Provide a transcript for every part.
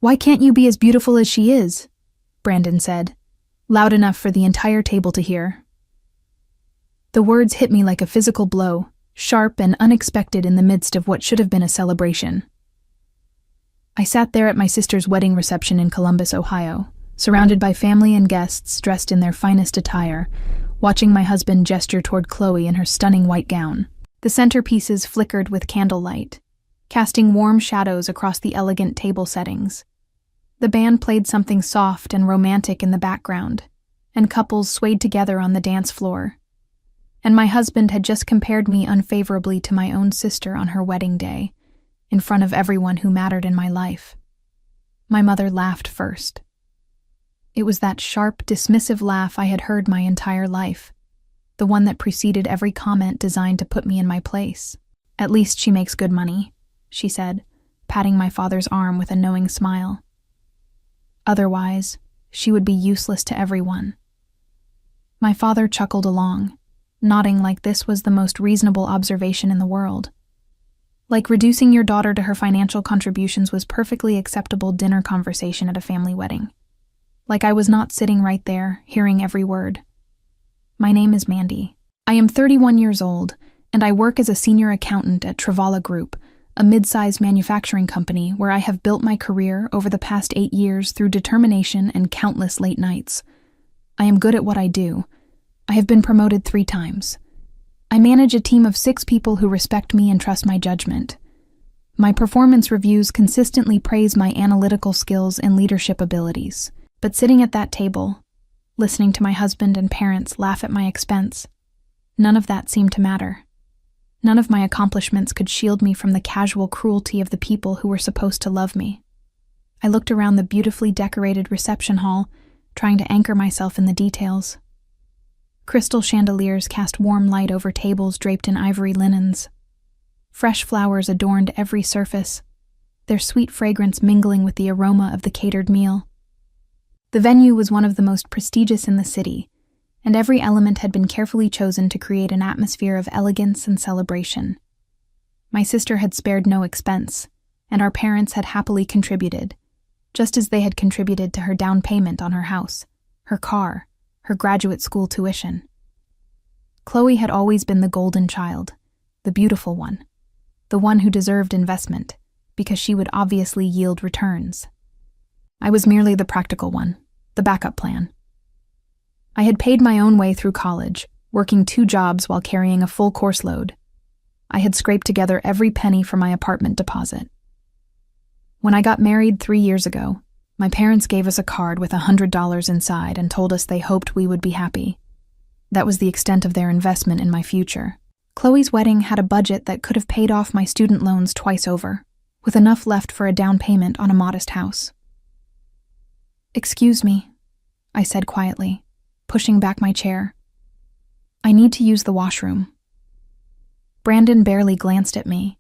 "Why can't you be as beautiful as she is?" Brandon said, loud enough for the entire table to hear. The words hit me like a physical blow, sharp and unexpected in the midst of what should have been a celebration. I sat there at my sister's wedding reception in Columbus, Ohio, surrounded by family and guests dressed in their finest attire, watching my husband gesture toward Chloe in her stunning white gown. The centerpieces flickered with candlelight, casting warm shadows across the elegant table settings. The band played something soft and romantic in the background, and couples swayed together on the dance floor. And my husband had just compared me unfavorably to my own sister on her wedding day, in front of everyone who mattered in my life. My mother laughed first. It was that sharp, dismissive laugh I had heard my entire life, the one that preceded every comment designed to put me in my place. "At least she makes good money," she said, patting my father's arm with a knowing smile. "Otherwise, she would be useless to everyone." My father chuckled along, nodding like this was the most reasonable observation in the world. Like reducing your daughter to her financial contributions was perfectly acceptable dinner conversation at a family wedding. Like I was not sitting right there, hearing every word. "My name is Mandy. I am 31 years old, and I work as a senior accountant at Travala Group, a mid-sized manufacturing company where I have built my career over the past 8 years through determination and countless late nights. I am good at what I do. I have been promoted 3 times. I manage a team of 6 people who respect me and trust my judgment. My performance reviews consistently praise my analytical skills and leadership abilities. But sitting at that table, listening to my husband and parents laugh at my expense, none of that seemed to matter. None of my accomplishments could shield me from the casual cruelty of the people who were supposed to love me. I looked around the beautifully decorated reception hall, trying to anchor myself in the details. Crystal chandeliers cast warm light over tables draped in ivory linens. Fresh flowers adorned every surface, their sweet fragrance mingling with the aroma of the catered meal. The venue was one of the most prestigious in the city, and every element had been carefully chosen to create an atmosphere of elegance and celebration. My sister had spared no expense, and our parents had happily contributed, just as they had contributed to her down payment on her house, her car, her graduate school tuition. Chloe had always been the golden child, the beautiful one, the one who deserved investment, because she would obviously yield returns. I was merely the practical one, the backup plan. I had paid my own way through college, working 2 jobs while carrying a full course load. I had scraped together every penny for my apartment deposit. When I got married 3 years ago, my parents gave us a card with $100 inside and told us they hoped we would be happy. That was the extent of their investment in my future. Chloe's wedding had a budget that could have paid off my student loans twice over, with enough left for a down payment on a modest house. "Excuse me," I said quietly, pushing back my chair. "I need to use the washroom." Brandon barely glanced at me.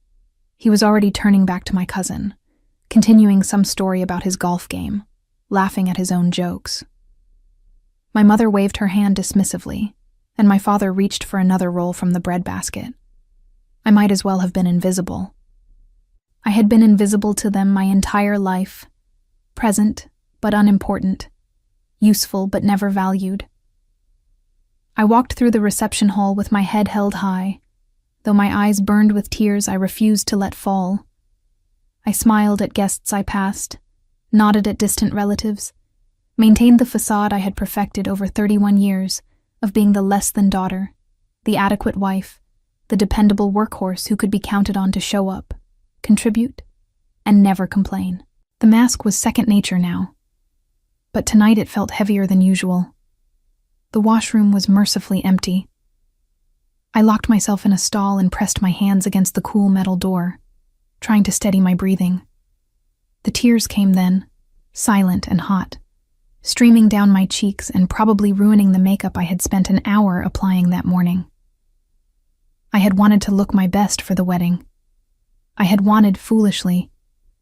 He was already turning back to my cousin, continuing some story about his golf game, laughing at his own jokes. My mother waved her hand dismissively, and my father reached for another roll from the breadbasket. I might as well have been invisible. I had been invisible to them my entire life, present but unimportant, useful but never valued. I walked through the reception hall with my head held high, though my eyes burned with tears I refused to let fall. I smiled at guests I passed, nodded at distant relatives, maintained the facade I had perfected over 31 years of being the less-than daughter, the adequate wife, the dependable workhorse who could be counted on to show up, contribute, and never complain. The mask was second nature now, but tonight it felt heavier than usual. The washroom was mercifully empty. I locked myself in a stall and pressed my hands against the cool metal door, trying to steady my breathing. The tears came then, silent and hot, streaming down my cheeks and probably ruining the makeup I had spent an hour applying that morning. I had wanted to look my best for the wedding. I had wanted, foolishly,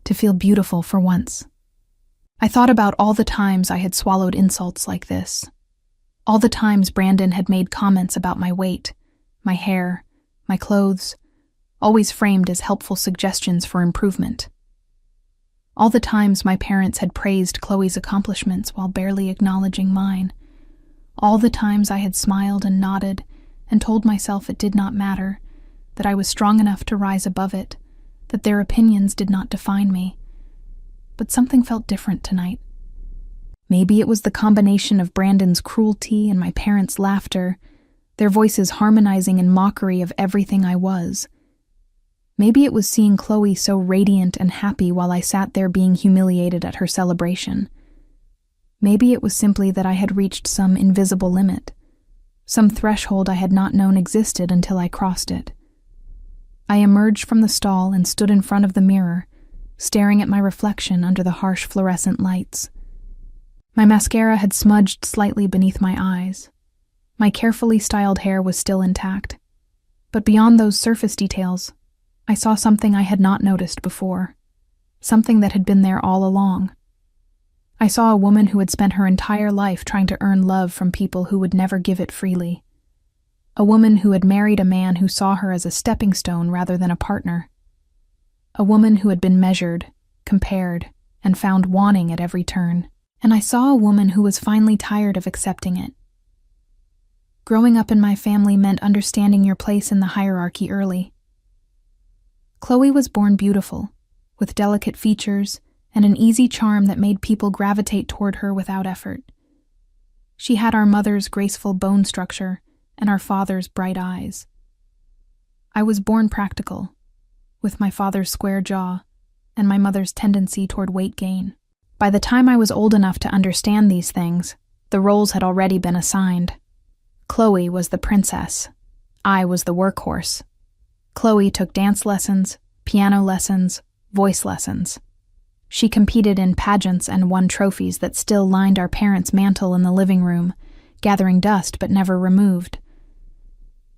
to feel beautiful for once. I thought about all the times I had swallowed insults like this. All the times Brandon had made comments about my weight, my hair, my clothes, always framed as helpful suggestions for improvement. All the times my parents had praised Chloe's accomplishments while barely acknowledging mine. All the times I had smiled and nodded and told myself it did not matter, that I was strong enough to rise above it, that their opinions did not define me. But something felt different tonight. Maybe it was the combination of Brandon's cruelty and my parents' laughter, their voices harmonizing in mockery of everything I was. Maybe it was seeing Chloe so radiant and happy while I sat there being humiliated at her celebration. Maybe it was simply that I had reached some invisible limit, some threshold I had not known existed until I crossed it. I emerged from the stall and stood in front of the mirror, staring at my reflection under the harsh fluorescent lights. My mascara had smudged slightly beneath my eyes. My carefully styled hair was still intact. But beyond those surface details, I saw something I had not noticed before, something that had been there all along. I saw a woman who had spent her entire life trying to earn love from people who would never give it freely. A woman who had married a man who saw her as a stepping stone rather than a partner. A woman who had been measured, compared, and found wanting at every turn. And I saw a woman who was finally tired of accepting it. Growing up in my family meant understanding your place in the hierarchy early. Chloe was born beautiful, with delicate features and an easy charm that made people gravitate toward her without effort. She had our mother's graceful bone structure and our father's bright eyes. I was born practical, with my father's square jaw and my mother's tendency toward weight gain. By the time I was old enough to understand these things, the roles had already been assigned. Chloe was the princess. I was the workhorse. Chloe took dance lessons, piano lessons, voice lessons. She competed in pageants and won trophies that still lined our parents' mantel in the living room, gathering dust but never removed.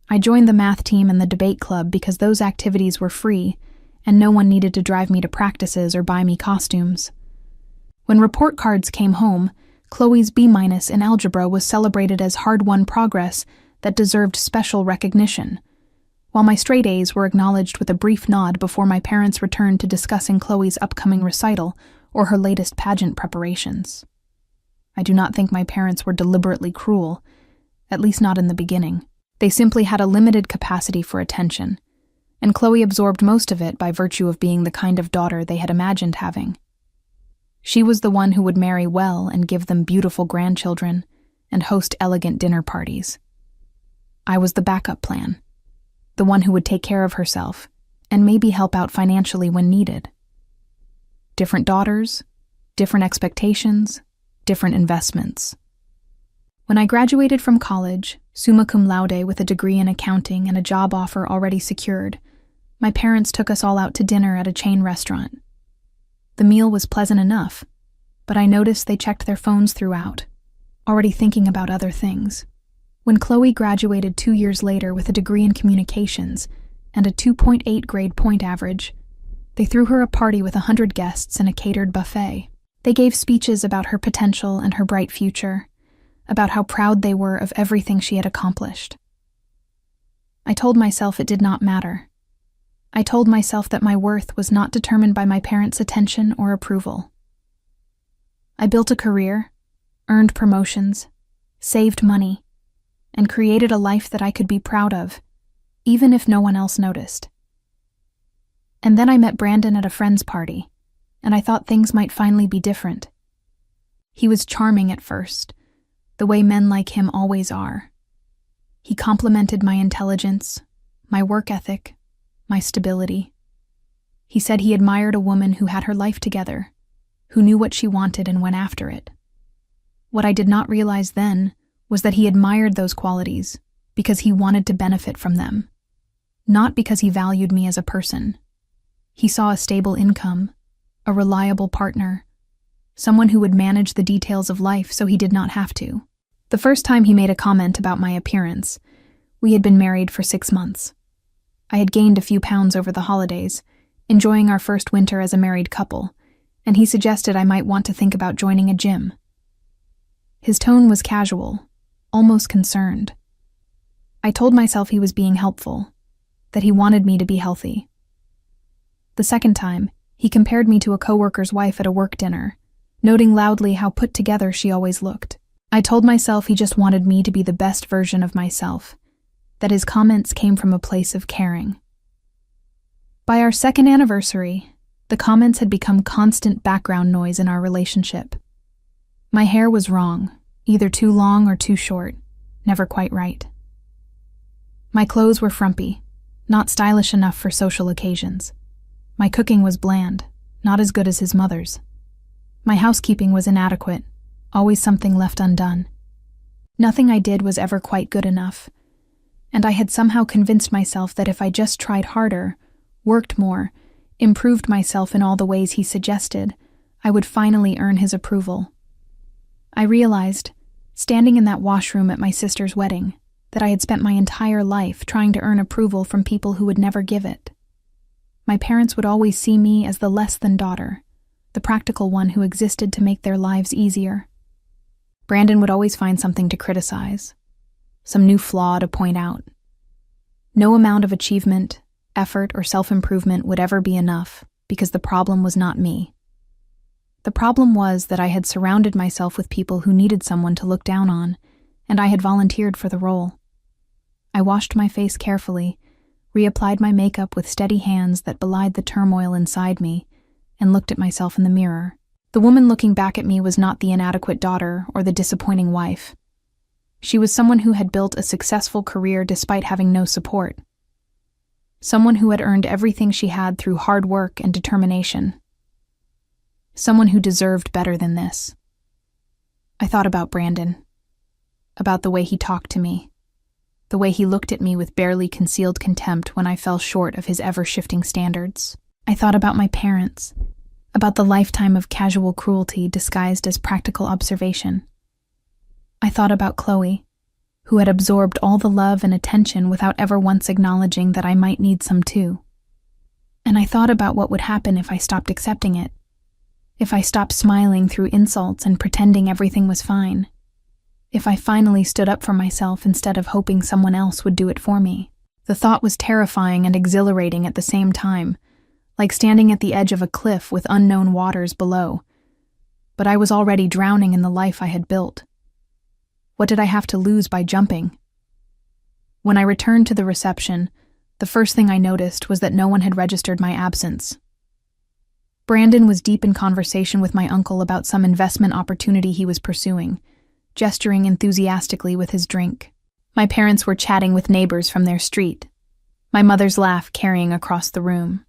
I joined the math team and the debate club because those activities were free, and no one needed to drive me to practices or buy me costumes. When report cards came home, Chloe's B- in algebra was celebrated as hard-won progress that deserved special recognition, while my straight A's were acknowledged with a brief nod before my parents returned to discussing Chloe's upcoming recital or her latest pageant preparations. I do not think my parents were deliberately cruel, at least not in the beginning. They simply had a limited capacity for attention, and Chloe absorbed most of it by virtue of being the kind of daughter they had imagined having. She was the one who would marry well and give them beautiful grandchildren and host elegant dinner parties. I was the backup plan, the one who would take care of herself and maybe help out financially when needed. Different daughters, different expectations, different investments. When I graduated from college, summa cum laude with a degree in accounting and a job offer already secured, my parents took us all out to dinner at a chain restaurant. The meal was pleasant enough, but I noticed they checked their phones throughout, already thinking about other things. When Chloe graduated 2 years later with a degree in communications and a 2.8 grade point average, they threw her a party with 100 guests and a catered buffet. They gave speeches about her potential and her bright future, about how proud they were of everything she had accomplished. I told myself it did not matter. I told myself that my worth was not determined by my parents' attention or approval. I built a career, earned promotions, saved money, and created a life that I could be proud of, even if no one else noticed. And then I met Brandon at a friend's party, and I thought things might finally be different. He was charming at first, the way men like him always are. He complimented my intelligence, my work ethic, my stability. He said he admired a woman who had her life together, who knew what she wanted and went after it. What I did not realize then was that he admired those qualities because he wanted to benefit from them, not because he valued me as a person. He saw a stable income, a reliable partner, someone who would manage the details of life so he did not have to. The first time he made a comment about my appearance, we had been married for 6 months. I had gained a few pounds over the holidays, enjoying our first winter as a married couple, and he suggested I might want to think about joining a gym. His tone was casual, almost concerned. I told myself he was being helpful, that he wanted me to be healthy. The second time, He compared me to a coworker's wife at a work dinner, noting loudly how put together she always looked. I told myself he just wanted me to be the best version of myself, that his comments came from a place of caring. By our second anniversary, the comments had become constant background noise in our relationship. My hair was wrong, either too long or too short, never quite right. My clothes were frumpy, not stylish enough for social occasions. My cooking was bland, not as good as his mother's. My housekeeping was inadequate, always something left undone. Nothing I did was ever quite good enough, and I had somehow convinced myself that if I just tried harder, worked more, improved myself in all the ways he suggested, I would finally earn his approval. I realized, standing in that washroom at my sister's wedding, that I had spent my entire life trying to earn approval from people who would never give it. My parents would always see me as the less-than daughter, the practical one who existed to make their lives easier. Brandon would always find something to criticize, some new flaw to point out. No amount of achievement, effort, or self-improvement would ever be enough, because the problem was not me. The problem was that I had surrounded myself with people who needed someone to look down on, and I had volunteered for the role. I washed my face carefully, reapplied my makeup with steady hands that belied the turmoil inside me, and looked at myself in the mirror. The woman looking back at me was not the inadequate daughter or the disappointing wife. She was someone who had built a successful career despite having no support. Someone who had earned everything she had through hard work and determination. Someone who deserved better than this. I thought about Brandon, about the way he talked to me, the way he looked at me with barely concealed contempt when I fell short of his ever-shifting standards. I thought about my parents, about the lifetime of casual cruelty disguised as practical observation. I thought about Chloe, who had absorbed all the love and attention without ever once acknowledging that I might need some too. And I thought about what would happen if I stopped accepting it, if I stopped smiling through insults and pretending everything was fine, if I finally stood up for myself instead of hoping someone else would do it for me. The thought was terrifying and exhilarating at the same time, like standing at the edge of a cliff with unknown waters below. But I was already drowning in the life I had built. What did I have to lose by jumping? When I returned to the reception, the first thing I noticed was that no one had registered my absence. Brandon was deep in conversation with my uncle about some investment opportunity he was pursuing, gesturing enthusiastically with his drink. My parents were chatting with neighbors from their street, my mother's laugh carrying across the room.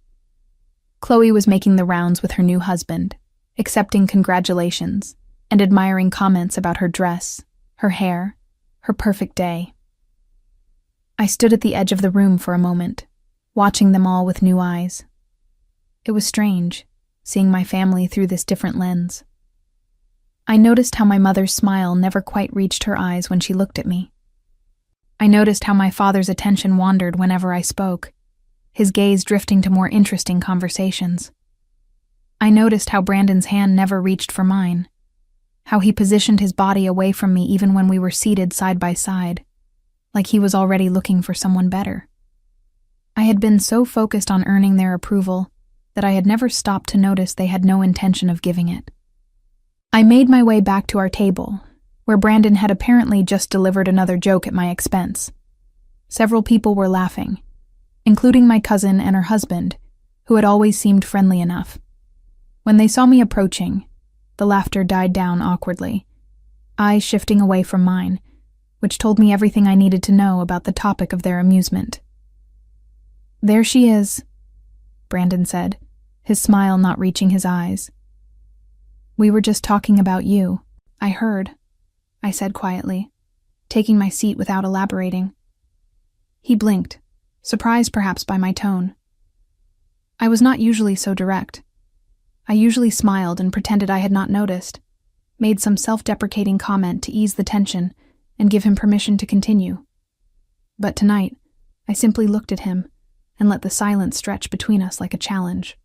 Chloe was making the rounds with her new husband, accepting congratulations and admiring comments about her dress, her hair, her perfect day. I stood at the edge of the room for a moment, watching them all with new eyes. It was strange, seeing my family through this different lens. I noticed how my mother's smile never quite reached her eyes when she looked at me. I noticed how my father's attention wandered whenever I spoke, his gaze drifting to more interesting conversations. I noticed how Brandon's hand never reached for mine, how he positioned his body away from me even when we were seated side by side, like he was already looking for someone better. I had been so focused on earning their approval that I had never stopped to notice they had no intention of giving it. I made my way back to our table, where Brandon had apparently just delivered another joke at my expense. Several people were laughing, including my cousin and her husband, who had always seemed friendly enough. When they saw me approaching, the laughter died down awkwardly, eyes shifting away from mine, which told me everything I needed to know about the topic of their amusement. "There she is," Brandon said, his smile not reaching his eyes. "We were just talking about you." "I heard," I said quietly, taking my seat without elaborating. He blinked, surprised perhaps by my tone. I was not usually so direct. I usually smiled and pretended I had not noticed, made some self-deprecating comment to ease the tension and give him permission to continue. But tonight, I simply looked at him and let the silence stretch between us like a challenge.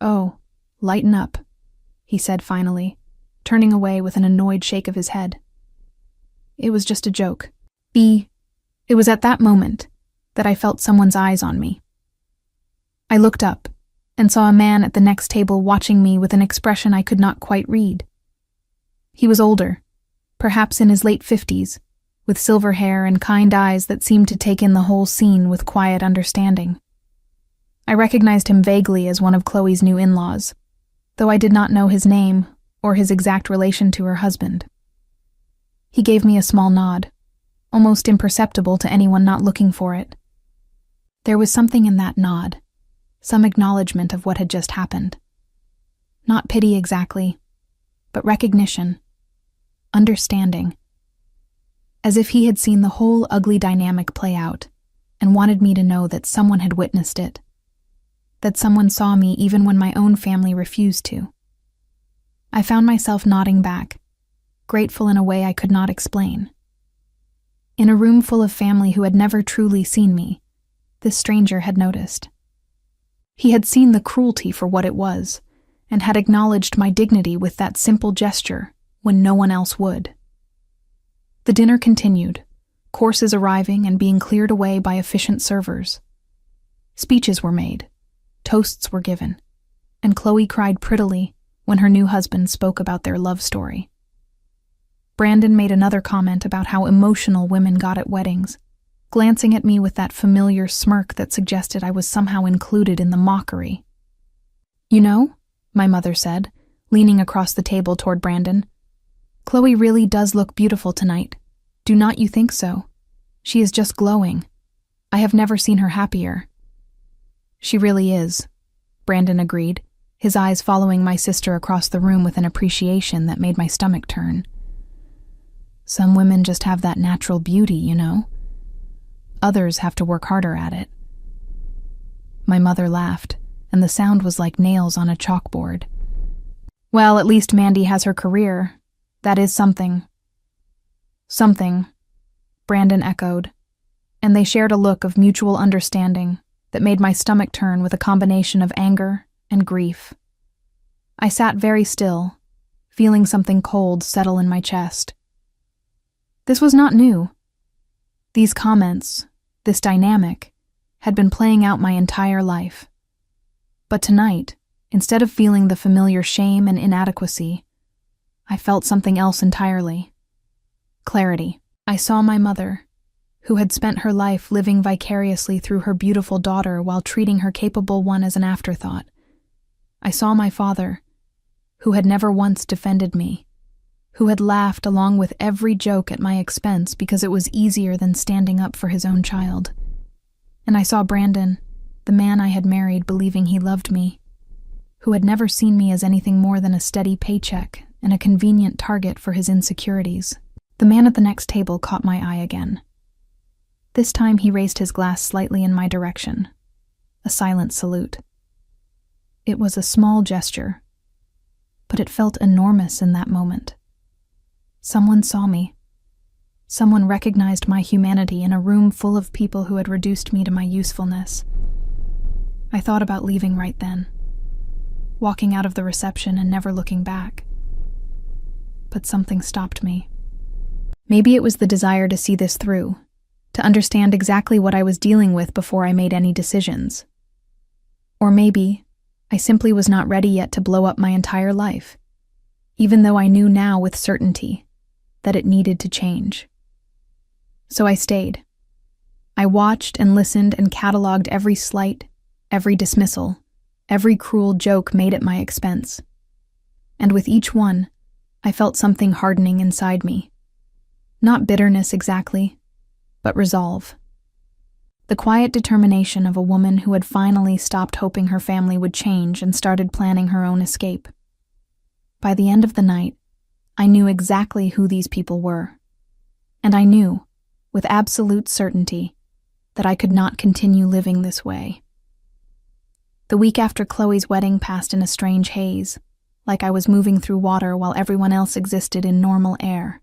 "Oh, lighten up," he said finally, turning away with an annoyed shake of his head. "It was just a joke." It was at that moment that I felt someone's eyes on me. I looked up and saw a man at the next table watching me with an expression I could not quite read. He was older, perhaps in his late 50s, with silver hair and kind eyes that seemed to take in the whole scene with quiet understanding. I recognized him vaguely as one of Chloe's new in-laws, though I did not know his name or his exact relation to her husband. He gave me a small nod, almost imperceptible to anyone not looking for it. There was something in that nod, some acknowledgement of what had just happened. Not pity exactly, but recognition, understanding. As if he had seen the whole ugly dynamic play out and wanted me to know that someone had witnessed it, that someone saw me even when my own family refused to. I found myself nodding back, grateful in a way I could not explain. In a room full of family who had never truly seen me, this stranger had noticed. He had seen the cruelty for what it was, and had acknowledged my dignity with that simple gesture when no one else would. The dinner continued, courses arriving and being cleared away by efficient servers. Speeches were made, toasts were given, and Chloe cried prettily when her new husband spoke about their love story. Brandon made another comment about how emotional women got at weddings, glancing at me with that familiar smirk that suggested I was somehow included in the mockery. "You know," my mother said, leaning across the table toward Brandon, "Chloe really does look beautiful tonight. Do not you think so? She is just glowing. I have never seen her happier." "She really is," Brandon agreed, his eyes following my sister across the room with an appreciation that made my stomach turn. "Some women just have that natural beauty, you know. Others have to work harder at it." My mother laughed, and the sound was like nails on a chalkboard. "Well, at least Mandy has her career. That is something." "Something," Brandon echoed, and they shared a look of mutual understanding that made my stomach turn with a combination of anger and grief. I sat very still, feeling something cold settle in my chest. This was not new. These comments, this dynamic, had been playing out my entire life. But tonight, instead of feeling the familiar shame and inadequacy, I felt something else entirely. Clarity. I saw my mother, who had spent her life living vicariously through her beautiful daughter while treating her capable one as an afterthought. I saw my father, who had never once defended me, who had laughed along with every joke at my expense because it was easier than standing up for his own child. And I saw Brandon, the man I had married believing he loved me, who had never seen me as anything more than a steady paycheck and a convenient target for his insecurities. The man at the next table caught my eye again. This time he raised his glass slightly in my direction, a silent salute. It was a small gesture, but it felt enormous in that moment. Someone saw me. Someone recognized my humanity in a room full of people who had reduced me to my usefulness. I thought about leaving right then, walking out of the reception and never looking back. But something stopped me. Maybe it was the desire to see this through, to understand exactly what I was dealing with before I made any decisions. Or maybe I simply was not ready yet to blow up my entire life, even though I knew now with certainty that it needed to change. So I stayed. I watched and listened and cataloged every slight, every dismissal, every cruel joke made at my expense. And with each one, I felt something hardening inside me. Not bitterness exactly, but resolve. The quiet determination of a woman who had finally stopped hoping her family would change and started planning her own escape. By the end of the night, I knew exactly who these people were. And I knew, with absolute certainty, that I could not continue living this way. The week after Chloe's wedding passed in a strange haze, like I was moving through water while everyone else existed in normal air.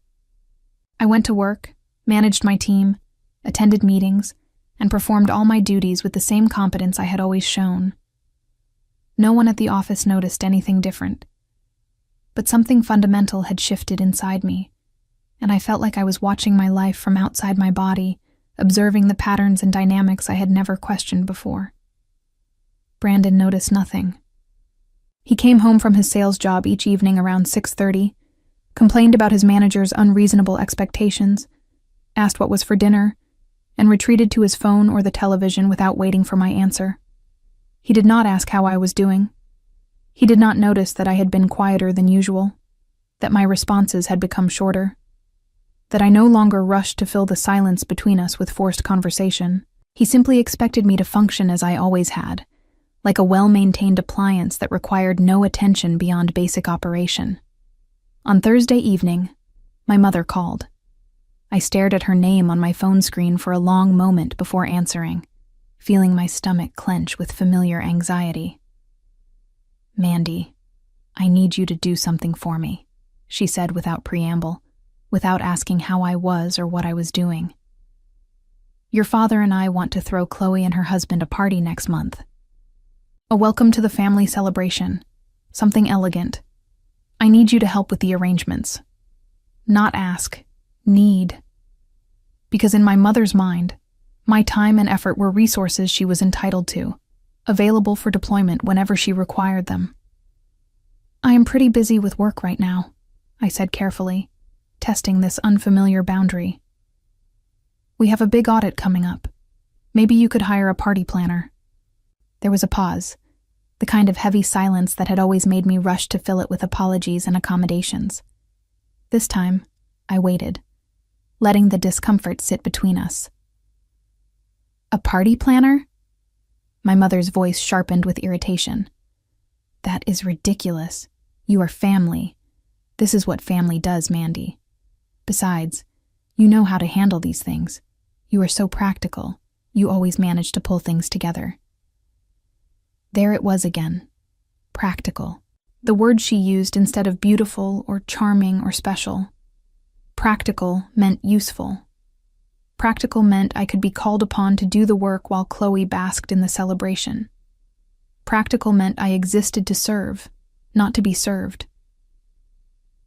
I went to work, managed my team, attended meetings, and performed all my duties with the same competence I had always shown. No one at the office noticed anything different. But something fundamental had shifted inside me, and I felt like I was watching my life from outside my body, observing the patterns and dynamics I had never questioned before. Brandon noticed nothing. He came home from his sales job each evening around 6:30, complained about his manager's unreasonable expectations, asked what was for dinner, and retreated to his phone or the television without waiting for my answer. He did not ask how I was doing. He did not notice that I had been quieter than usual, that my responses had become shorter, that I no longer rushed to fill the silence between us with forced conversation. He simply expected me to function as I always had, like a well-maintained appliance that required no attention beyond basic operation. On Thursday evening, my mother called. I stared at her name on my phone screen for a long moment before answering, feeling my stomach clench with familiar anxiety. "Mandy, I need you to do something for me," she said without preamble, without asking how I was or what I was doing. "Your father and I want to throw Chloe and her husband a party next month. A welcome to the family celebration, something elegant. I need you to help with the arrangements. Not ask, need. Because in my mother's mind, my time and effort were resources she was entitled to, available for deployment whenever she required them. I am pretty busy with work right now," I said carefully, testing this unfamiliar boundary. "We have a big audit coming up. Maybe you could hire a party planner." There was a pause, the kind of heavy silence that had always made me rush to fill it with apologies and accommodations. This time, I waited, letting the discomfort sit between us. "A party planner?" My mother's voice sharpened with irritation. "That is ridiculous. You are family. This is what family does, Mandy. Besides, you know how to handle these things. You are so practical. You always manage to pull things together." There it was again. Practical. The word she used instead of beautiful or charming or special. Practical meant useful. Practical meant I could be called upon to do the work while Chloe basked in the celebration. Practical meant I existed to serve, not to be served.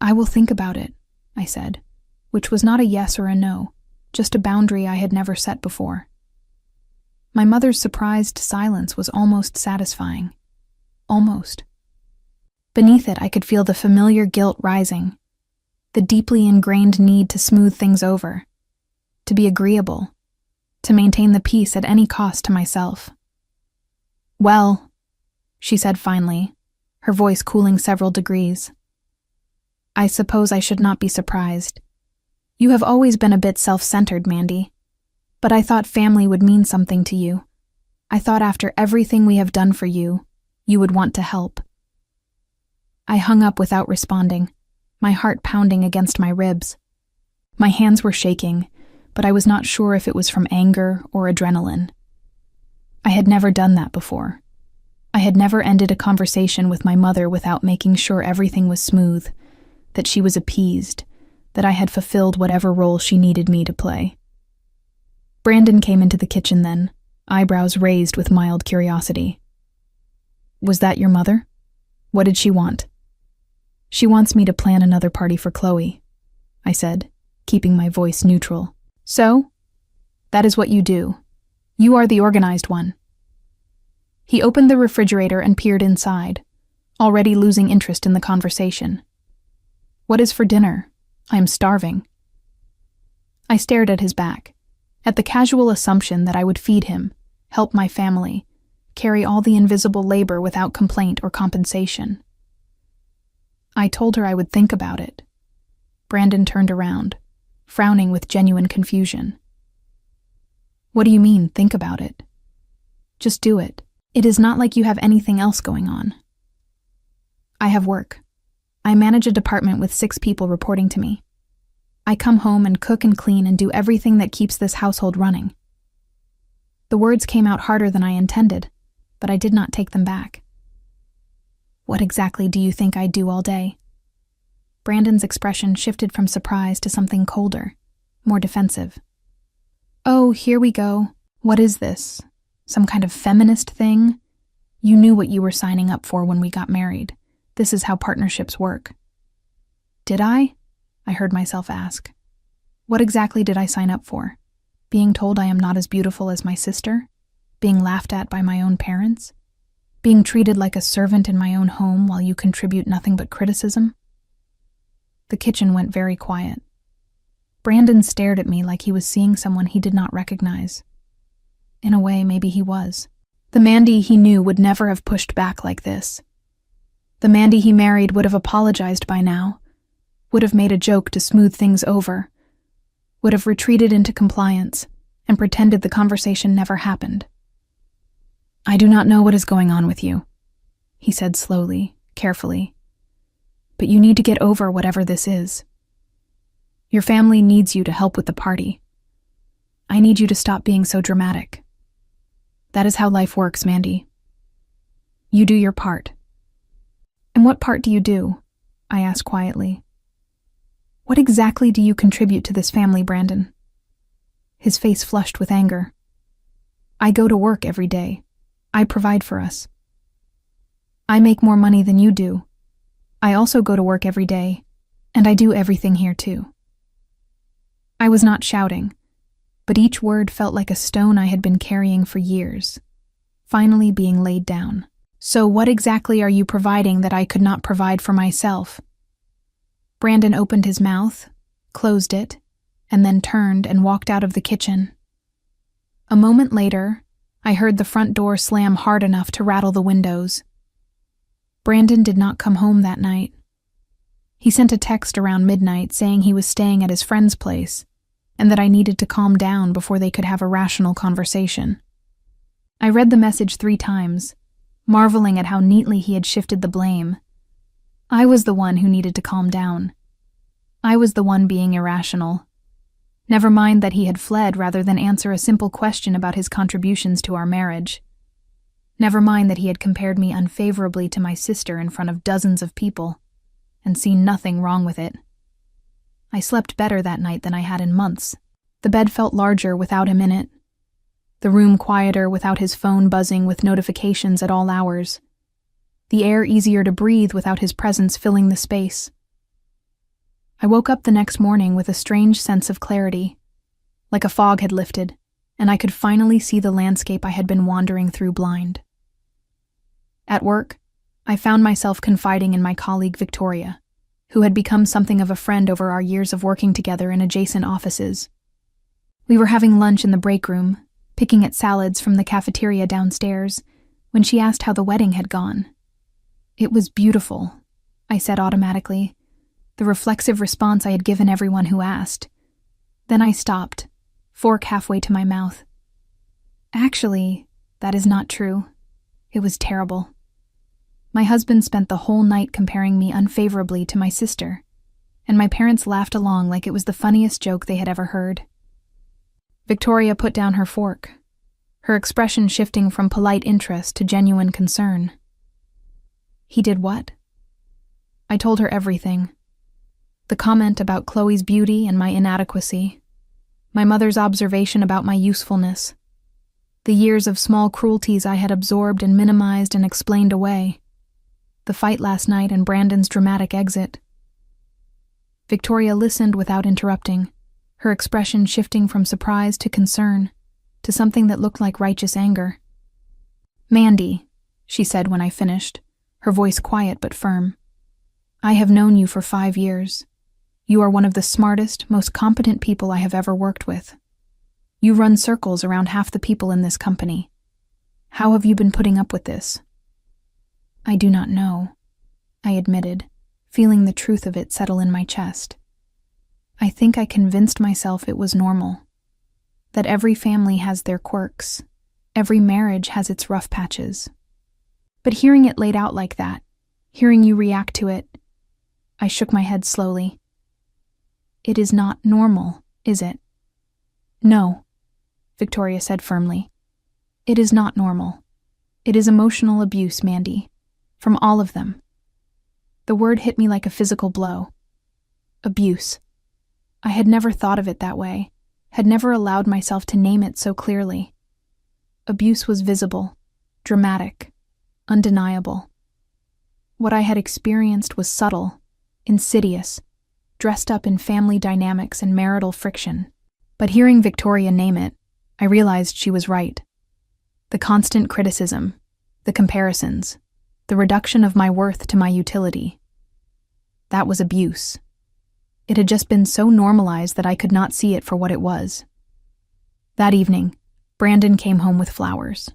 "I will think about it," I said, which was not a yes or a no, just a boundary I had never set before. My mother's surprised silence was almost satisfying. Almost. Beneath it, I could feel the familiar guilt rising, the deeply ingrained need to smooth things over, to be agreeable, to maintain the peace at any cost to myself. "Well," she said finally, her voice cooling several degrees, "I suppose I should not be surprised. You have always been a bit self-centered, Mandy. But I thought family would mean something to you. I thought after everything we have done for you, you would want to help." I hung up without responding, my heart pounding against my ribs. My hands were shaking, but I was not sure if it was from anger or adrenaline. I had never done that before. I had never ended a conversation with my mother without making sure everything was smooth, that she was appeased, that I had fulfilled whatever role she needed me to play. Brandon came into the kitchen then, eyebrows raised with mild curiosity. "Was that your mother? What did she want?" "She wants me to plan another party for Chloe," I said, keeping my voice neutral. "So? That is what you do. You are the organized one." He opened the refrigerator and peered inside, already losing interest in the conversation. "What is for dinner? I am starving." I stared at his back, at the casual assumption that I would feed him, help my family, carry all the invisible labor without complaint or compensation. I told her I would think about it. Brandon turned around, frowning with genuine confusion. "What do you mean, think about it?" "Just do it. It is not like you have anything else going on." "I have work. I manage a department with 6 people reporting to me. I come home and cook and clean and do everything that keeps this household running." The words came out harder than I intended, but I did not take them back. "What exactly do you think I do all day?" Brandon's expression shifted from surprise to something colder, more defensive. "Oh, here we go. What is this? Some kind of feminist thing? You knew what you were signing up for when we got married. This is how partnerships work." "Did I?" I heard myself ask. What exactly did I sign up for? Being told I am not as beautiful as my sister? Being laughed at by my own parents? Being treated like a servant in my own home while you contribute nothing but criticism? The kitchen went very quiet. Brandon stared at me like he was seeing someone he did not recognize. In a way, maybe he was. The Mandy he knew would never have pushed back like this. The Mandy he married would have apologized by now, would have made a joke to smooth things over, would have retreated into compliance and pretended the conversation never happened. "I do not know what is going on with you," he said slowly, carefully. "But you need to get over whatever this is. Your family needs you to help with the party. I need you to stop being so dramatic. That is how life works, Mandy. You do your part." "And what part do you do?" I asked quietly. "What exactly do you contribute to this family, Brandon?" His face flushed with anger. "I go to work every day. I provide for us. I make more money than you do. I also go to work every day, and I do everything here too." I was not shouting, but each word felt like a stone I had been carrying for years, finally being laid down. "So what exactly are you providing that I could not provide for myself?" Brandon opened his mouth, closed it, and then turned and walked out of the kitchen. A moment later, I heard the front door slam hard enough to rattle the windows. Brandon did not come home that night. He sent a text around midnight saying he was staying at his friend's place and that I needed to calm down before they could have a rational conversation. I read the message 3 times, marveling at how neatly he had shifted the blame. I was the one who needed to calm down. I was the one being irrational. Never mind that he had fled rather than answer a simple question about his contributions to our marriage. Never mind that he had compared me unfavorably to my sister in front of dozens of people, and seen nothing wrong with it. I slept better that night than I had in months. The bed felt larger without him in it. The room quieter without his phone buzzing with notifications at all hours. The air easier to breathe without his presence filling the space. I woke up the next morning with a strange sense of clarity, like a fog had lifted, and I could finally see the landscape I had been wandering through blind. At work, I found myself confiding in my colleague Victoria, who had become something of a friend over our years of working together in adjacent offices. We were having lunch in the break room, picking at salads from the cafeteria downstairs, when she asked how the wedding had gone. "It was beautiful," I said automatically, the reflexive response I had given everyone who asked. Then I stopped, fork halfway to my mouth. "Actually, that is not true. It was terrible. My husband spent the whole night comparing me unfavorably to my sister, and my parents laughed along like it was the funniest joke they had ever heard." Victoria put down her fork, her expression shifting from polite interest to genuine concern. "He did what?" I told her everything. The comment about Chloe's beauty and my inadequacy, my mother's observation about my usefulness, the years of small cruelties I had absorbed and minimized and explained away, the fight last night and Brandon's dramatic exit. Victoria listened without interrupting, her expression shifting from surprise to concern, to something that looked like righteous anger. "Mandy," she said when I finished, her voice quiet but firm, "I have known you for 5 years. You are one of the smartest, most competent people I have ever worked with. You run circles around half the people in this company. How have you been putting up with this?" "I do not know," I admitted, feeling the truth of it settle in my chest. I think I convinced myself it was normal, that every family has their quirks, every marriage has its rough patches. But hearing it laid out like that, hearing you react to it, I shook my head slowly. "It is not normal, is it?" "No," Victoria said firmly. "It is not normal. It is emotional abuse, Mandy. From all of them." The word hit me like a physical blow. Abuse. I had never thought of it that way, had never allowed myself to name it so clearly. Abuse was visible, dramatic, undeniable. What I had experienced was subtle, insidious, dressed up in family dynamics and marital friction. But hearing Victoria name it, I realized she was right. The constant criticism, The comparisons. The reduction of my worth to my utility. That was abuse. It had just been so normalized that I could not see it for what it was. That evening, Brandon came home with flowers.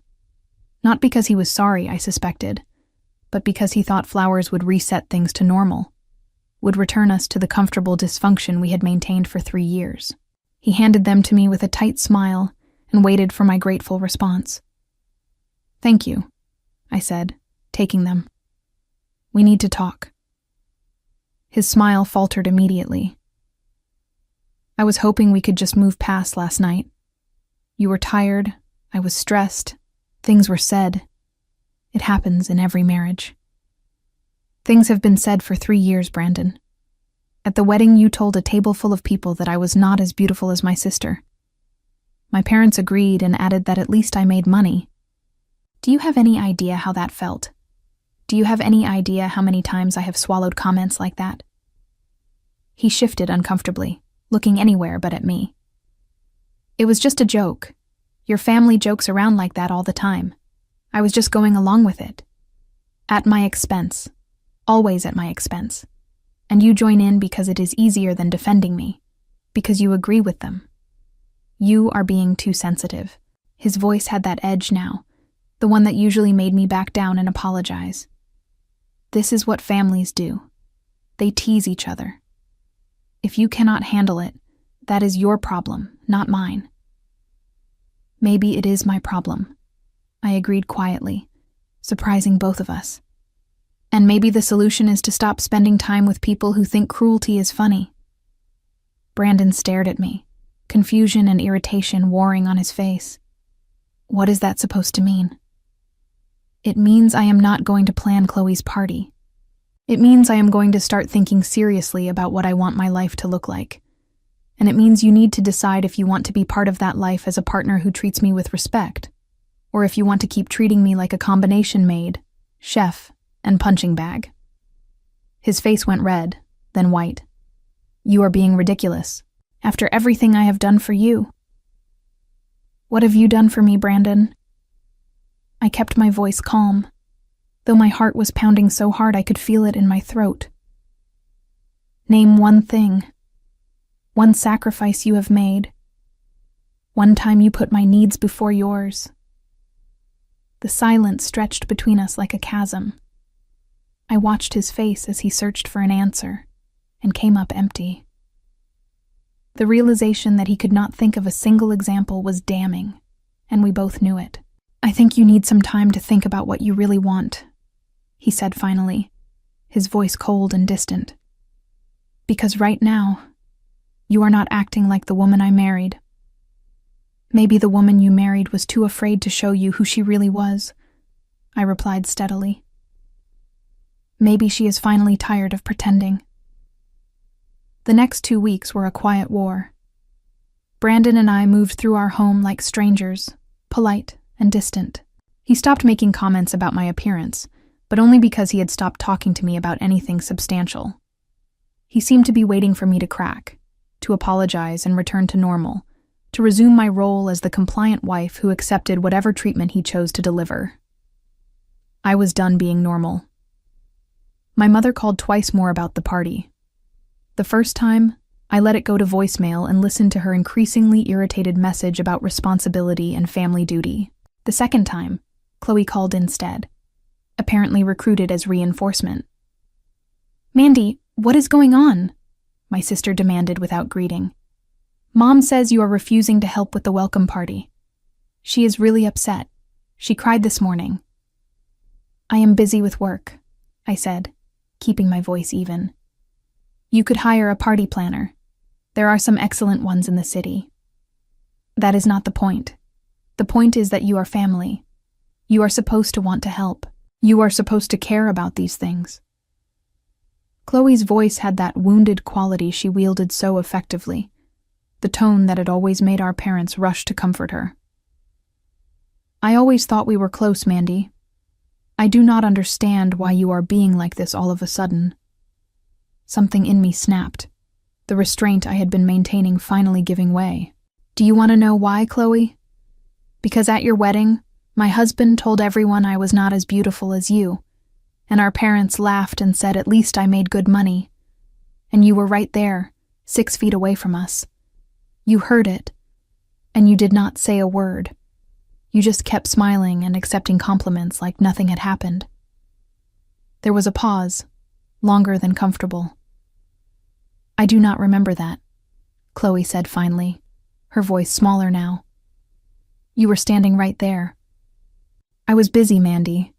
Not because he was sorry, I suspected, but because he thought flowers would reset things to normal, would return us to the comfortable dysfunction we had maintained for 3 years. He handed them to me with a tight smile and waited for my grateful response. "Thank you," I said, taking them. "We need to talk." His smile faltered immediately. "I was hoping we could just move past last night. You were tired, I was stressed, things were said. It happens in every marriage." "Things have been said for 3 years, Brandon. At the wedding, you told a table full of people that I was not as beautiful as my sister. My parents agreed and added that at least I made money. Do you have any idea how that felt? Do you have any idea how many times I have swallowed comments like that?" He shifted uncomfortably, looking anywhere but at me. "It was just a joke. Your family jokes around like that all the time. I was just going along with it. At my expense. Always at my expense. And you join in because it is easier than defending me. Because you agree with them. You are being too sensitive." His voice had that edge now, the one that usually made me back down and apologize. "This is what families do. They tease each other. If you cannot handle it, that is your problem, not mine." "Maybe it is my problem," I agreed quietly, surprising both of us. "And maybe the solution is to stop spending time with people who think cruelty is funny." Brandon stared at me, confusion and irritation warring on his face. "What is that supposed to mean?" "It means I am not going to plan Chloe's party. It means I am going to start thinking seriously about what I want my life to look like. And it means you need to decide if you want to be part of that life as a partner who treats me with respect, or if you want to keep treating me like a combination maid, chef, and punching bag." His face went red, then white. "You are being ridiculous, after everything I have done for you." "What have you done for me, Brandon?" I kept my voice calm, though my heart was pounding so hard I could feel it in my throat. "Name one thing. One sacrifice you have made. One time you put my needs before yours." The silence stretched between us like a chasm. I watched his face as he searched for an answer, and came up empty. The realization that he could not think of a single example was damning, and we both knew it. "I think you need some time to think about what you really want," he said finally, his voice cold and distant. "Because right now, you are not acting like the woman I married. Maybe the woman you married was too afraid to show you who she really was," I replied steadily. "Maybe she is finally tired of pretending." The next 2 weeks were a quiet war. Brandon and I moved through our home like strangers, polite and distant. He stopped making comments about my appearance, but only because he had stopped talking to me about anything substantial. He seemed to be waiting for me to crack, to apologize and return to normal, to resume my role as the compliant wife who accepted whatever treatment he chose to deliver. I was done being normal. My mother called twice more about the party. The first time, I let it go to voicemail and listened to her increasingly irritated message about responsibility and family duty. The second time, Chloe called instead, apparently recruited as reinforcement. "Mandy, what is going on?" my sister demanded without greeting. "Mom says you are refusing to help with the welcome party. She is really upset. She cried this morning." "I am busy with work," I said, keeping my voice even. "You could hire a party planner. There are some excellent ones in the city." "That is not the point. The point is that you are family. You are supposed to want to help. You are supposed to care about these things." Chloe's voice had that wounded quality she wielded so effectively, the tone that had always made our parents rush to comfort her. "I always thought we were close, Mandy. I do not understand why you are being like this all of a sudden." Something in me snapped, the restraint I had been maintaining finally giving way. "Do you want to know why, Chloe? Because at your wedding, My husband told everyone I was not as beautiful as you, and our parents laughed and said at least I made good money. And you were right there, 6 feet away from us. You heard it, and you did not say a word. You just kept smiling and accepting compliments like nothing had happened. There was a pause, longer than comfortable. I do not remember that, Chloe said finally, her voice smaller now. You were standing right there. I was busy, Mandy.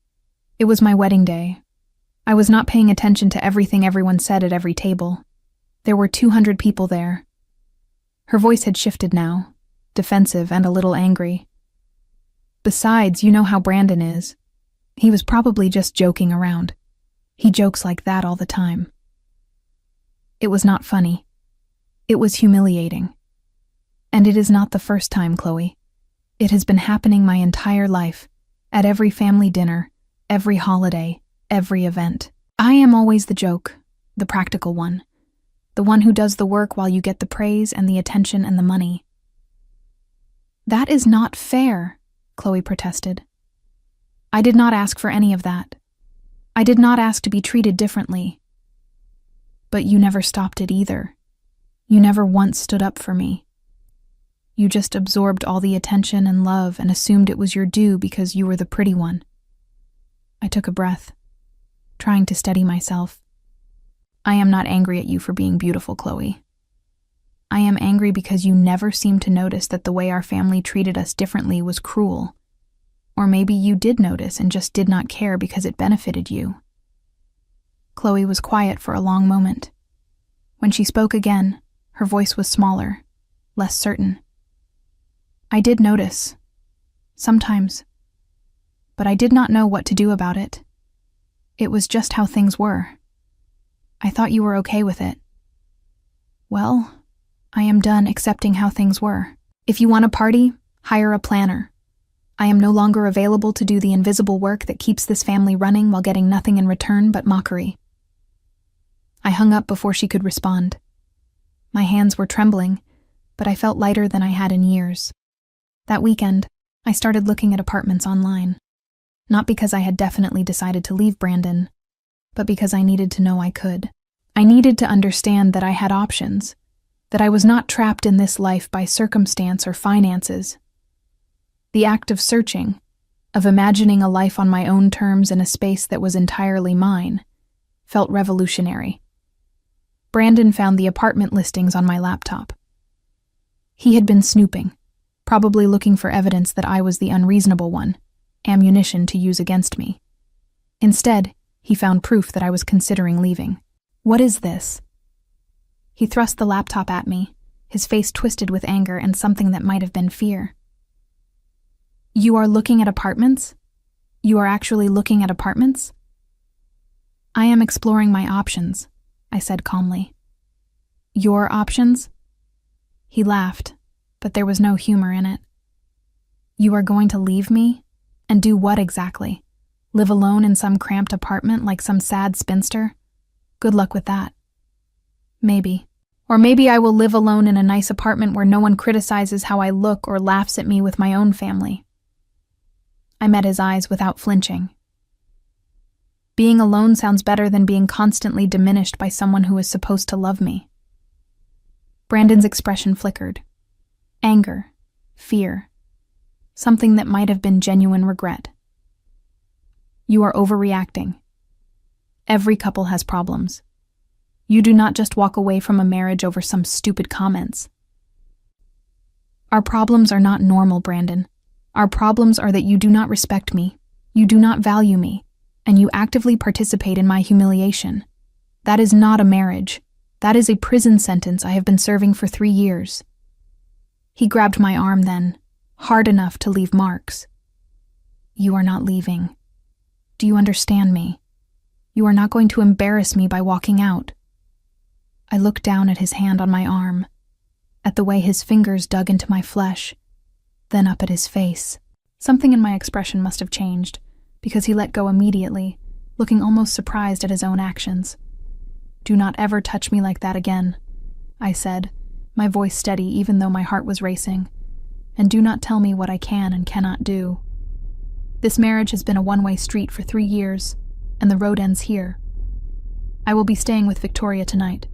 It was my wedding day. I was not paying attention to everything everyone said at every table. There were 200 people there. Her voice had shifted now, defensive and a little angry. Besides, you know how Brandon is. He was probably just joking around. He jokes like that all the time. It was not funny. It was humiliating. And it is not the first time, Chloe. It has been happening my entire life, at every family dinner, every holiday, every event. I am always the joke, the practical one, the one who does the work while you get the praise and the attention and the money. That is not fair, Chloe protested. I did not ask for any of that. I did not ask to be treated differently. But you never stopped it either. You never once stood up for me. You just absorbed all the attention and love and assumed it was your due because you were the pretty one. I took a breath, trying to steady myself. I am not angry at you for being beautiful, Chloe. I am angry because you never seemed to notice that the way our family treated us differently was cruel. Or maybe you did notice and just did not care because it benefited you. Chloe was quiet for a long moment. When she spoke again, her voice was smaller, less certain. I did notice. Sometimes. But I did not know what to do about it. It was just how things were. I thought you were okay with it. Well, I am done accepting how things were. If you want a party, hire a planner. I am no longer available to do the invisible work that keeps this family running while getting nothing in return but mockery. I hung up before she could respond. My hands were trembling, but I felt lighter than I had in years. That weekend, I started looking at apartments online. Not because I had definitely decided to leave Brandon, but because I needed to know I could. I needed to understand that I had options, that I was not trapped in this life by circumstance or finances. The act of searching, of imagining a life on my own terms in a space that was entirely mine, felt revolutionary. Brandon found the apartment listings on my laptop. He had been snooping, probably looking for evidence that I was the unreasonable one, ammunition to use against me. Instead, he found proof that I was considering leaving. What is this? He thrust the laptop at me, his face twisted with anger and something that might have been fear. You are looking at apartments? You are actually looking at apartments? I am exploring my options, I said calmly. Your options? He laughed, but there was no humor in it. You are going to leave me? And do what exactly? Live alone in some cramped apartment like some sad spinster? Good luck with that. Maybe. Or maybe I will live alone in a nice apartment where no one criticizes how I look or laughs at me with my own family. I met his eyes without flinching. Being alone sounds better than being constantly diminished by someone who is supposed to love me. Brandon's expression flickered. Anger, fear, something that might have been genuine regret. You are overreacting. Every couple has problems. You do not just walk away from a marriage over some stupid comments. Our problems are not normal, Brandon. Our problems are that you do not respect me, you do not value me, and you actively participate in my humiliation. That is not a marriage. That is a prison sentence I have been serving for 3 years. He grabbed my arm then, hard enough to leave marks. You are not leaving. Do you understand me? You are not going to embarrass me by walking out. I looked down at his hand on my arm, at the way his fingers dug into my flesh, then up at his face. Something in my expression must have changed, because he let go immediately, looking almost surprised at his own actions. Do not ever touch me like that again, I said, my voice steady even though my heart was racing, and do not tell me what I can and cannot do. This marriage has been a one-way street for 3 years, and the road ends here. I will be staying with Victoria tonight.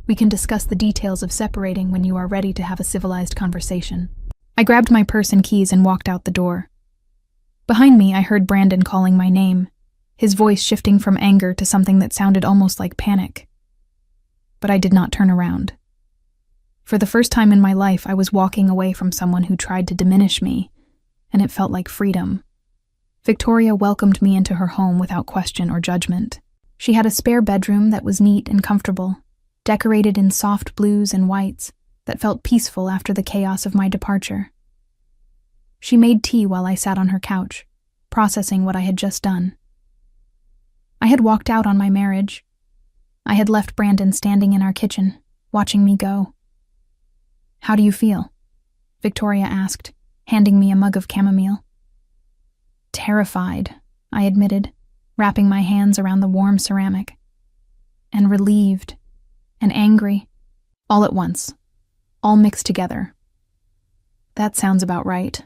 We can discuss the details of separating when you are ready to have a civilized conversation." I grabbed my purse and keys and walked out the door. Behind me, I heard Brandon calling my name, his voice shifting from anger to something that sounded almost like panic. But I did not turn around. For the first time in my life, I was walking away from someone who tried to diminish me, and it felt like freedom. Victoria welcomed me into her home without question or judgment. She had a spare bedroom that was neat and comfortable, decorated in soft blues and whites that felt peaceful after the chaos of my departure. She made tea while I sat on her couch, processing what I had just done. I had walked out on my marriage. I had left Brandon standing in our kitchen, watching me go. "How do you feel?" Victoria asked, handing me a mug of chamomile. "Terrified," I admitted, wrapping my hands around the warm ceramic. "And relieved, and angry, all at once, all mixed together." "That sounds about right."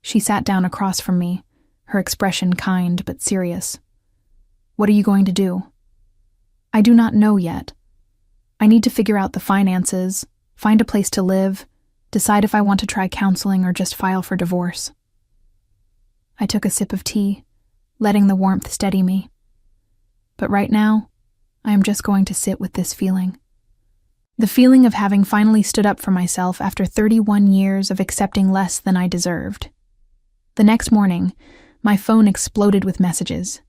She sat down across from me, her expression kind but serious. "What are you going to do?" "I do not know yet. I need to figure out the finances, find a place to live, decide if I want to try counseling or just file for divorce." I took a sip of tea, letting the warmth steady me. But right now, I am just going to sit with this feeling. The feeling of having finally stood up for myself after 31 years of accepting less than I deserved. The next morning, my phone exploded with messages.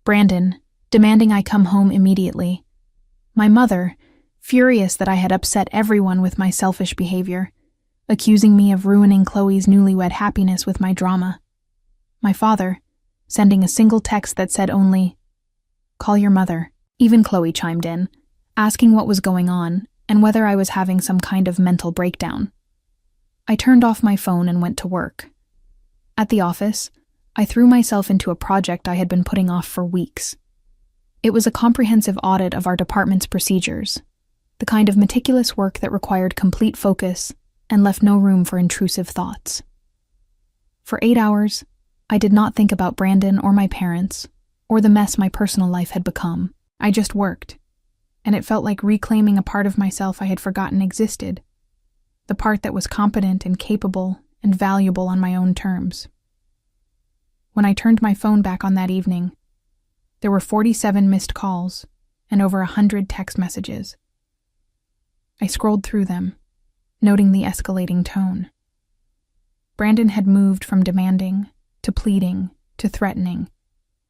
Brandon, demanding I come home immediately. My mother, furious that I had upset everyone with my selfish behavior, accusing me of ruining Chloe's newlywed happiness with my drama. My father, sending a single text that said only, "Call your mother." Even Chloe chimed in, asking what was going on and whether I was having some kind of mental breakdown. I turned off my phone and went to work. At the office, I threw myself into a project I had been putting off for weeks. It was a comprehensive audit of our department's procedures, the kind of meticulous work that required complete focus and left no room for intrusive thoughts. For 8 hours, I did not think about Brandon or my parents, or the mess my personal life had become. I just worked, and it felt like reclaiming a part of myself I had forgotten existed, the part that was competent and capable and valuable on my own terms. When I turned my phone back on that evening, there were 47 missed calls and over 100 text messages. I scrolled through them, noting the escalating tone. Brandon had moved from demanding to pleading to threatening,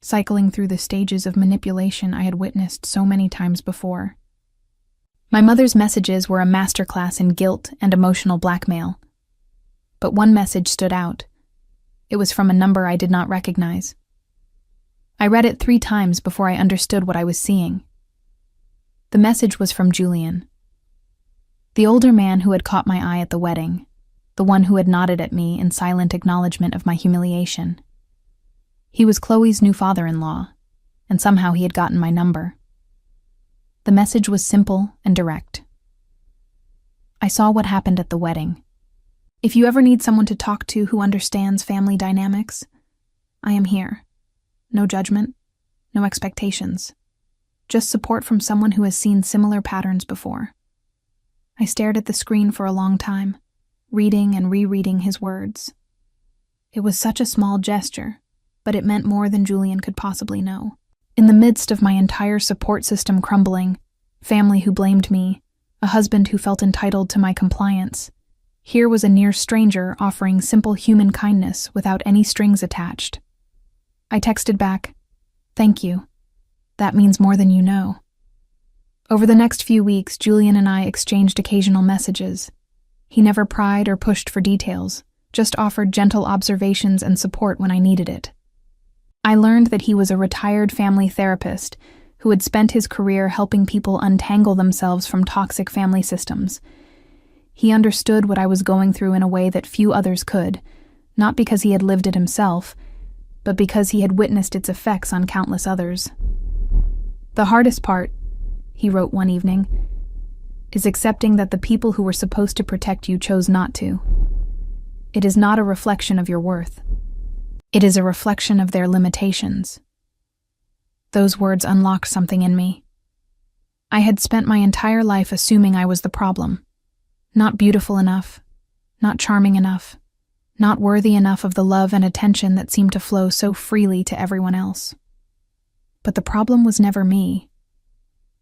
cycling through the stages of manipulation I had witnessed so many times before. My mother's messages were a masterclass in guilt and emotional blackmail. But one message stood out. It was from a number I did not recognize. I read it 3 times before I understood what I was seeing. The message was from Julian, the older man who had caught my eye at the wedding, the one who had nodded at me in silent acknowledgement of my humiliation. He was Chloe's new father-in-law, and somehow he had gotten my number. The message was simple and direct. "I saw what happened at the wedding. If you ever need someone to talk to who understands family dynamics, I am here. No judgment, no expectations. Just support from someone who has seen similar patterns before." I stared at the screen for a long time, reading and rereading his words. It was such a small gesture, but it meant more than Julian could possibly know. In the midst of my entire support system crumbling, family who blamed me, a husband who felt entitled to my compliance, here was a near stranger offering simple human kindness without any strings attached. I texted back, "Thank you. That means more than you know." Over the next few weeks, Julian and I exchanged occasional messages. He never pried or pushed for details, just offered gentle observations and support when I needed it. I learned that he was a retired family therapist who had spent his career helping people untangle themselves from toxic family systems. He understood what I was going through in a way that few others could, not because he had lived it himself, but because he had witnessed its effects on countless others. "The hardest part," he wrote one evening, "is accepting that the people who were supposed to protect you chose not to. It is not a reflection of your worth." It is a reflection of their limitations. Those words unlocked something in me. I had spent my entire life assuming I was the problem. Not beautiful enough, not charming enough, not worthy enough of the love and attention that seemed to flow so freely to everyone else. But the problem was never me.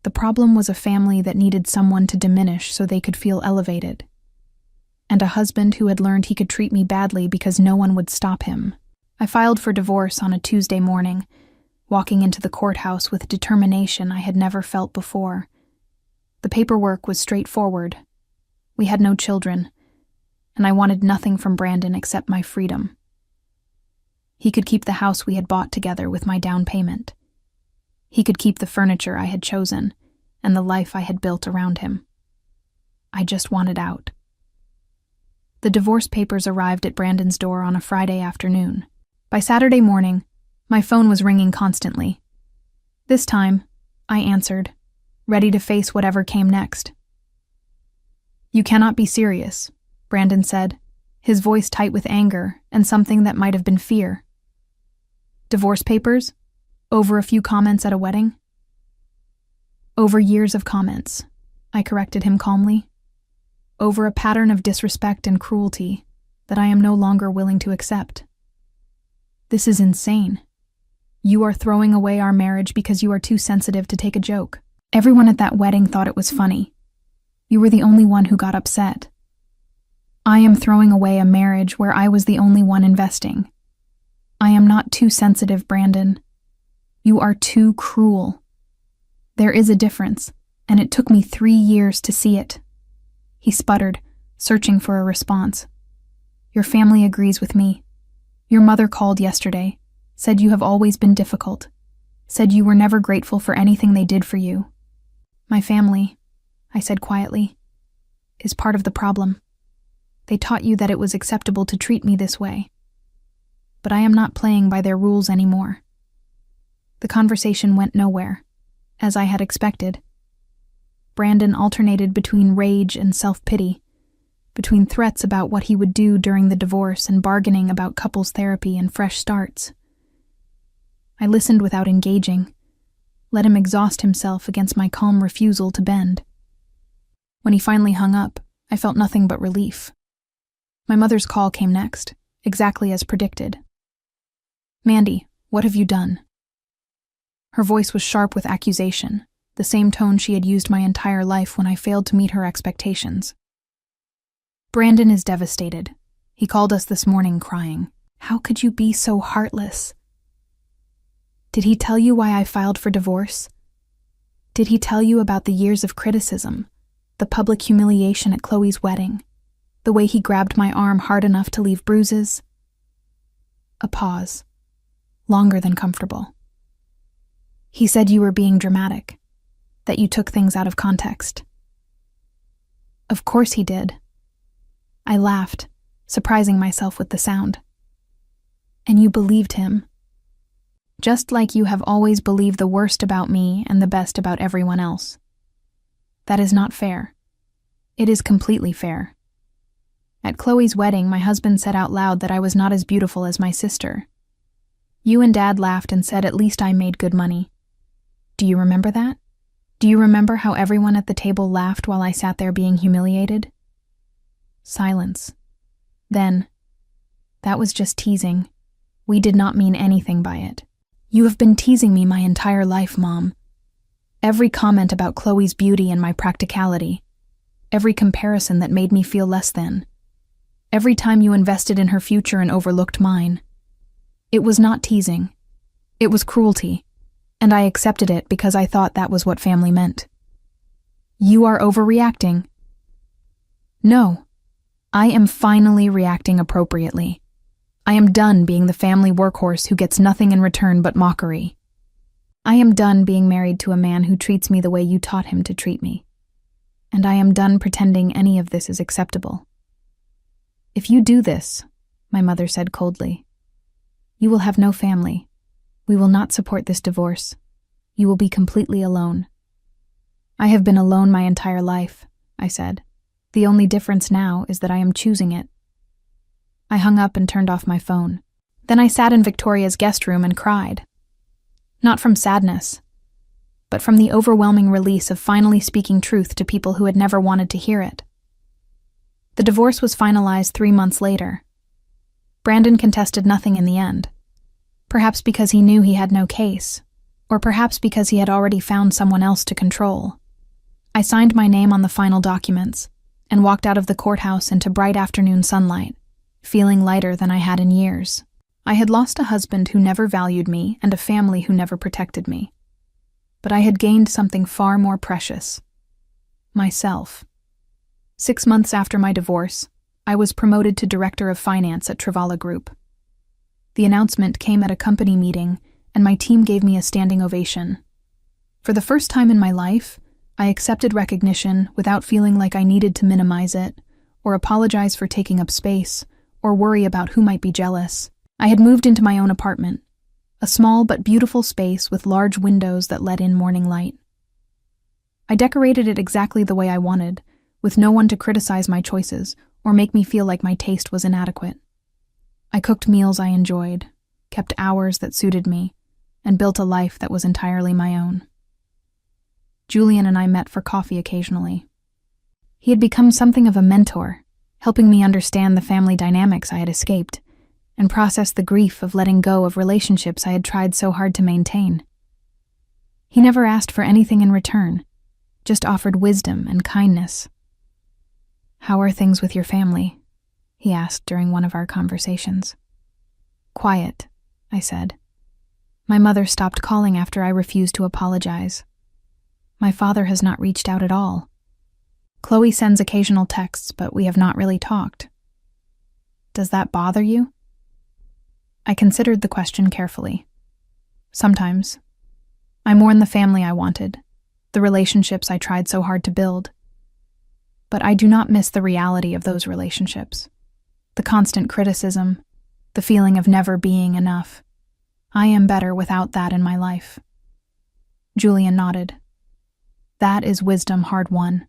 The problem was a family that needed someone to diminish so they could feel elevated. And a husband who had learned he could treat me badly because no one would stop him. I filed for divorce on a Tuesday morning, walking into the courthouse with determination I had never felt before. The paperwork was straightforward. We had no children, and I wanted nothing from Brandon except my freedom. He could keep the house we had bought together with my down payment. He could keep the furniture I had chosen and the life I had built around him. I just wanted out. The divorce papers arrived at Brandon's door on a Friday afternoon. By Saturday morning, my phone was ringing constantly. This time, I answered, ready to face whatever came next. "You cannot be serious," Brandon said, his voice tight with anger and something that might have been fear. "Divorce papers? Over a few comments at a wedding?" "Over years of comments," I corrected him calmly. "Over a pattern of disrespect and cruelty that I am no longer willing to accept. This is insane. You are throwing away our marriage because you are too sensitive to take a joke. Everyone at that wedding thought it was funny. You were the only one who got upset. I am throwing away a marriage where I was the only one investing. I am not too sensitive, Brandon. You are too cruel. There is a difference, and it took me 3 years to see it." He sputtered, searching for a response. "Your family agrees with me. Your mother called yesterday, said you have always been difficult, said you were never grateful for anything they did for you." "My family," I said quietly, "is part of the problem. They taught you that it was acceptable to treat me this way. But I am not playing by their rules anymore." The conversation went nowhere, as I had expected. Brandon alternated between rage and self-pity, between threats about what he would do during the divorce and bargaining about couples therapy and fresh starts. I listened without engaging, let him exhaust himself against my calm refusal to bend. When he finally hung up, I felt nothing but relief. My mother's call came next, exactly as predicted. "Mandy, what have you done?" Her voice was sharp with accusation, the same tone she had used my entire life when I failed to meet her expectations. "Brandon is devastated. He called us this morning crying. How could you be so heartless? Did he tell you why I filed for divorce? Did he tell you about the years of criticism, the public humiliation at Chloe's wedding, the way he grabbed my arm hard enough to leave bruises?" A pause, longer than comfortable. "He said you were being dramatic, that you took things out of context." "Of course he did." I laughed, surprising myself with the sound. "And you believed him. Just like you have always believed the worst about me and the best about everyone else. That is not fair. It is completely fair. At Chloe's wedding, my husband said out loud that I was not as beautiful as my sister. You and Dad laughed and said at least I made good money. Do you remember that? Do you remember how everyone at the table laughed while I sat there being humiliated?" Silence. Then, "That was just teasing. We did not mean anything by it. You have been teasing me my entire life, Mom. Every comment about Chloe's beauty and my practicality. Every comparison that made me feel less than. Every time you invested in her future and overlooked mine. It was not teasing. It was cruelty, and I accepted it because I thought that was what family meant. You are overreacting." "No. I am finally reacting appropriately. I am done being the family workhorse who gets nothing in return but mockery. I am done being married to a man who treats me the way you taught him to treat me. And I am done pretending any of this is acceptable. If you do this," my mother said coldly, "you will have no family. We will not support this divorce. You will be completely alone." "I have been alone my entire life," I said. "The only difference now is that I am choosing it." I hung up and turned off my phone. Then I sat in Victoria's guest room and cried. Not from sadness, but from the overwhelming release of finally speaking truth to people who had never wanted to hear it. The divorce was finalized 3 months later. Brandon contested nothing in the end. Perhaps because he knew he had no case, or perhaps because he had already found someone else to control. I signed my name on the final documents and walked out of the courthouse into bright afternoon sunlight, feeling lighter than I had in years. I had lost a husband who never valued me and a family who never protected me. But I had gained something far more precious: myself. 6 months after my divorce, I was promoted to Director of Finance at Travala Group. The announcement came at a company meeting, and my team gave me a standing ovation. For the first time in my life, I accepted recognition without feeling like I needed to minimize it, or apologize for taking up space, or worry about who might be jealous. I had moved into my own apartment, a small but beautiful space with large windows that let in morning light. I decorated it exactly the way I wanted, with no one to criticize my choices or make me feel like my taste was inadequate. I cooked meals I enjoyed, kept hours that suited me, and built a life that was entirely my own. Julian and I met for coffee occasionally. He had become something of a mentor, helping me understand the family dynamics I had escaped, and process the grief of letting go of relationships I had tried so hard to maintain. He never asked for anything in return, just offered wisdom and kindness. "How are things with your family?" he asked during one of our conversations. "Quiet," I said. "My mother stopped calling after I refused to apologize. My father has not reached out at all. Chloe sends occasional texts, but we have not really talked. Does that bother you?" I considered the question carefully. Sometimes. I mourn the family I wanted, the relationships I tried so hard to build. But I do not miss the reality of those relationships. The constant criticism, the feeling of never being enough. I am better without that in my life. Julian nodded. That is wisdom hard won.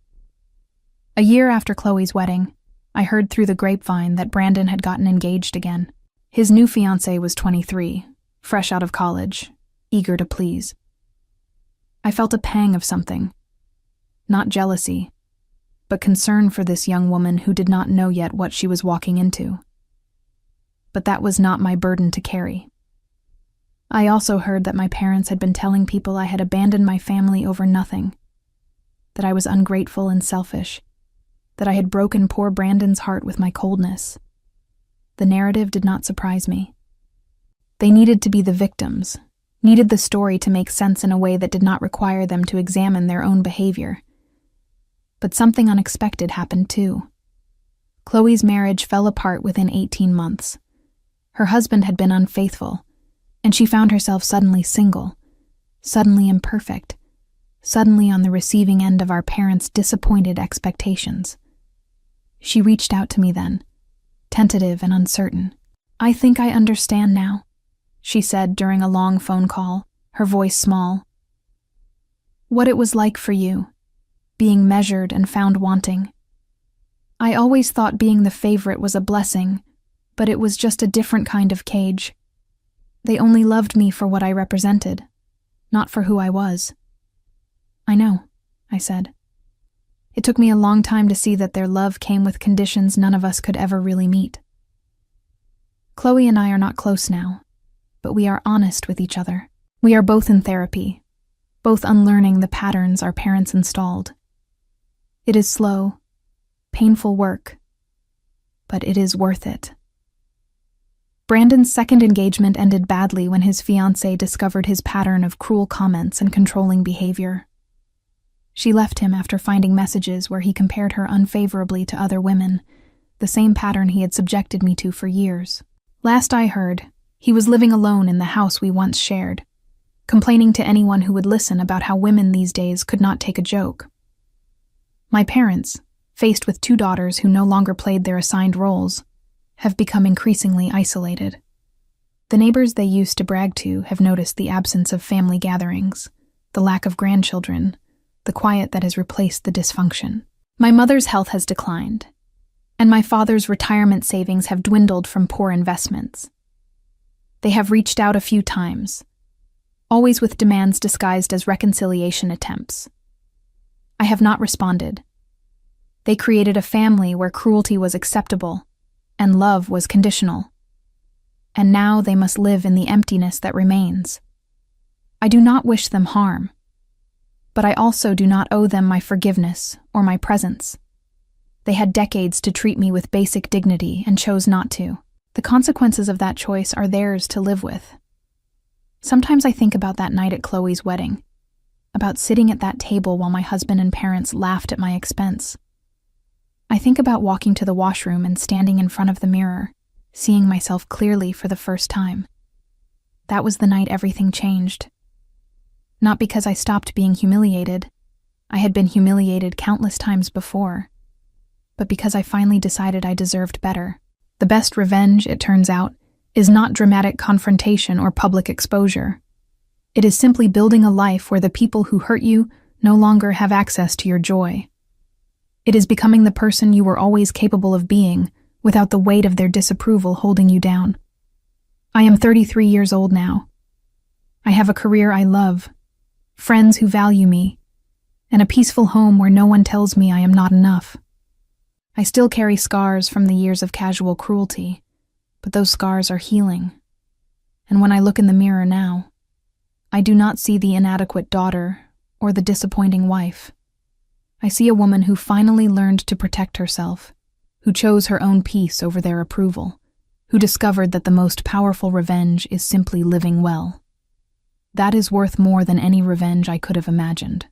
A year after Chloe's wedding, I heard through the grapevine that Brandon had gotten engaged again. His new fiancée was 23, fresh out of college, eager to please. I felt a pang of something. Not jealousy, but concern for this young woman who did not know yet what she was walking into. But that was not my burden to carry. I also heard that my parents had been telling people I had abandoned my family over nothing, that I was ungrateful and selfish, that I had broken poor Brandon's heart with my coldness. The narrative did not surprise me. They needed to be the victims, needed the story to make sense in a way that did not require them to examine their own behavior. But something unexpected happened too. Chloe's marriage fell apart within 18 months. Her husband had been unfaithful, and she found herself suddenly single, suddenly imperfect, suddenly on the receiving end of our parents' disappointed expectations. She reached out to me then, tentative and uncertain. "I think I understand now," she said during a long phone call, her voice small. "What it was like for you, being measured and found wanting. I always thought being the favorite was a blessing, but it was just a different kind of cage. They only loved me for what I represented, not for who I was." "I know," I said. "It took me a long time to see that their love came with conditions none of us could ever really meet. Chloe and I are not close now, but we are honest with each other. We are both in therapy, both unlearning the patterns our parents installed. It is slow, painful work, but it is worth it." Brandon's second engagement ended badly when his fiancée discovered his pattern of cruel comments and controlling behavior. She left him after finding messages where he compared her unfavorably to other women, the same pattern he had subjected me to for years. Last I heard, he was living alone in the house we once shared, complaining to anyone who would listen about how women these days could not take a joke. My parents, faced with 2 daughters who no longer played their assigned roles, have become increasingly isolated. The neighbors they used to brag to have noticed the absence of family gatherings, the lack of grandchildren, the quiet that has replaced the dysfunction. My mother's health has declined, and my father's retirement savings have dwindled from poor investments. They have reached out a few times, always with demands disguised as reconciliation attempts. I have not responded. They created a family where cruelty was acceptable and love was conditional. And now they must live in the emptiness that remains. I do not wish them harm, but I also do not owe them my forgiveness or my presence. They had decades to treat me with basic dignity and chose not to. The consequences of that choice are theirs to live with. Sometimes I think about that night at Chloe's wedding, about sitting at that table while my husband and parents laughed at my expense. I think about walking to the washroom and standing in front of the mirror, seeing myself clearly for the first time. That was the night everything changed. Not because I stopped being humiliated. I had been humiliated countless times before. But because I finally decided I deserved better. The best revenge, it turns out, is not dramatic confrontation or public exposure. It is simply building a life where the people who hurt you no longer have access to your joy. It is becoming the person you were always capable of being, without the weight of their disapproval holding you down. I am 33 years old now. I have a career I love, friends who value me, and a peaceful home where no one tells me I am not enough. I still carry scars from the years of casual cruelty, but those scars are healing. And when I look in the mirror now, I do not see the inadequate daughter or the disappointing wife. I see a woman who finally learned to protect herself, who chose her own peace over their approval, who discovered that the most powerful revenge is simply living well. That is worth more than any revenge I could have imagined.